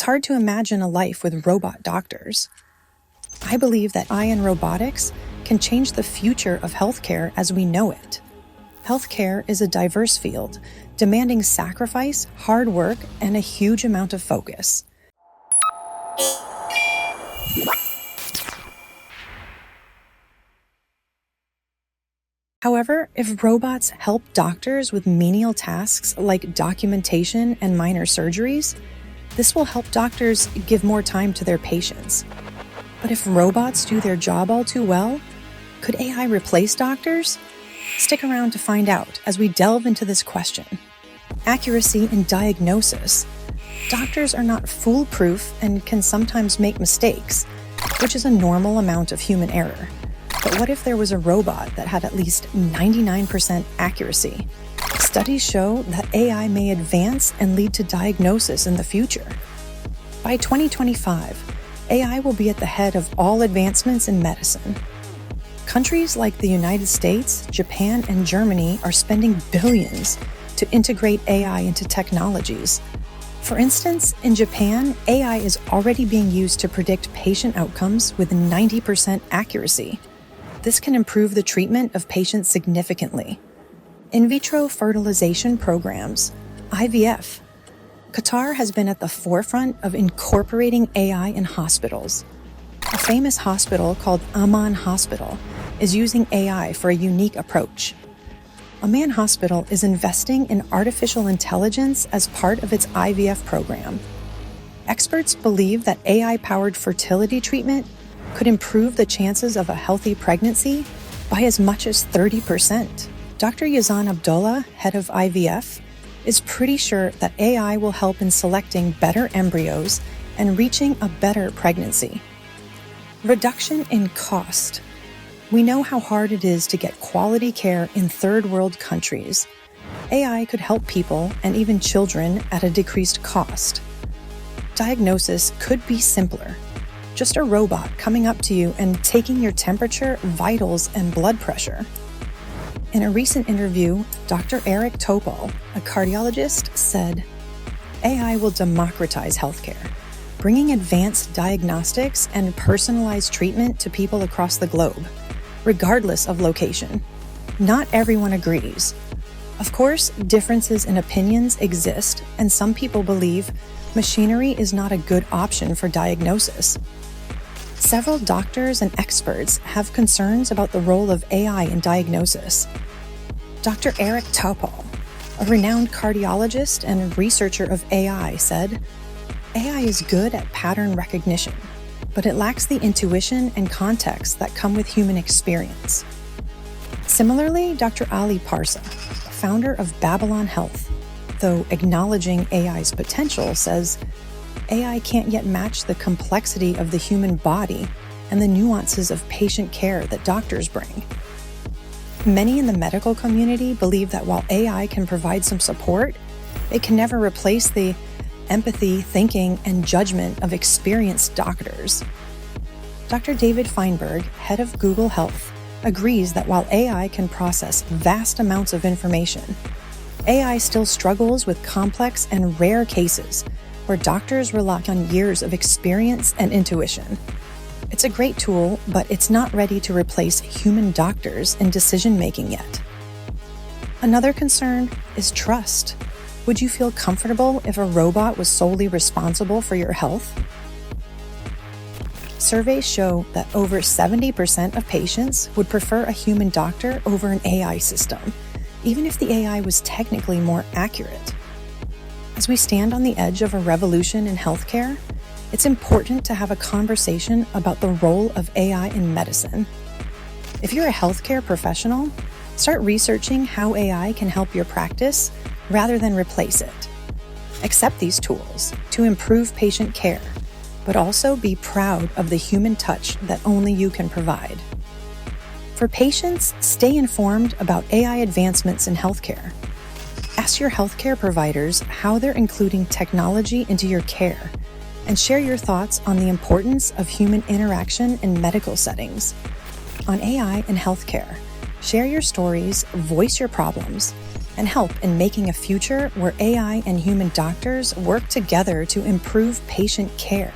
it's hard to imagine a life with robot doctors. I believe that AI and robotics can change the future of healthcare as we know it. Healthcare is a diverse field, demanding sacrifice, hard work, and a huge amount of focus. However, if robots help doctors with menial tasks like documentation and minor surgeries, this will help doctors give more time to their patients. But if robots do their job all too well, could AI replace doctors? Stick around to find out as we delve into this question. Accuracy in diagnosis. Doctors are not foolproof and can sometimes make mistakes, which is a normal amount of human error. But what if there was a robot that had at least 99% accuracy? Studies show that AI may advance and lead to diagnosis in the future. By 2025, AI will be at the head of all advancements in medicine. Countries like the United States, Japan, and Germany are spending billions to integrate AI into technologies. For instance, in Japan, AI is already being used to predict patient outcomes with 90% accuracy. This can improve the treatment of patients significantly. In-Vitro fertilization programs, IVF. Qatar has been at the forefront of incorporating AI in hospitals. A famous hospital called Amman Hospital is using AI for a unique approach. Amman Hospital is investing in artificial intelligence as part of its IVF program. Experts believe that AI-powered fertility treatment could improve the chances of a healthy pregnancy by as much as 30%. Dr. Yazan Abdullah, head of IVF, is pretty sure that AI will help in selecting better embryos and reaching a better pregnancy. Reduction in cost. We know how hard it is to get quality care in third world countries. AI could help people and even children at a decreased cost. Diagnosis could be simpler. Just a robot coming up to you and taking your temperature, vitals, and blood pressure. In a recent interview, Dr. Eric Topol, a cardiologist, said, AI will democratize healthcare, bringing advanced diagnostics and personalized treatment to people across the globe, regardless of location. Not everyone agrees. Of course, differences in opinions exist, and some people believe machinery is not a good option for diagnosis. Several doctors and experts have concerns about the role of AI in diagnosis. Dr. Eric Topol, a renowned cardiologist and researcher of AI, said, AI is good at pattern recognition, but it lacks the intuition and context that come with human experience. Similarly, Dr. Ali Parsa, founder of Babylon Health, though acknowledging AI's potential, says, AI can't yet match the complexity of the human body and the nuances of patient care that doctors bring. Many in the medical community believe that while AI can provide some support, it can never replace the empathy, thinking, and judgment of experienced doctors. Dr. David Feinberg, head of Google Health, agrees that while AI can process vast amounts of information, AI still struggles with complex and rare cases where doctors rely on years of experience and intuition. It's a great tool, but it's not ready to replace human doctors in decision-making yet. Another concern is trust. Would you feel comfortable if a robot was solely responsible for your health? Surveys show that over 70% of patients would prefer a human doctor over an AI system, even if the AI was technically more accurate. As we stand on the edge of a revolution in healthcare, it's important to have a conversation about the role of AI in medicine. If you're a healthcare professional, start researching how AI can help your practice rather than replace it. Accept these tools to improve patient care, but also be proud of the human touch that only you can provide. For patients, stay informed about AI advancements in healthcare. Ask your healthcare providers how they're including technology into your care, and share your thoughts on the importance of human interaction in medical settings. On AI and healthcare, share your stories, voice your problems, and help in making a future where AI and human doctors work together to improve patient care.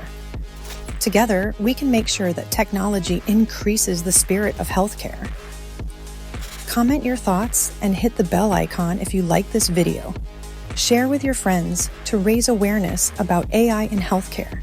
Together, we can make sure that technology increases the spirit of healthcare. Comment your thoughts and hit the bell icon if you like this video. Share with your friends to raise awareness about AI in healthcare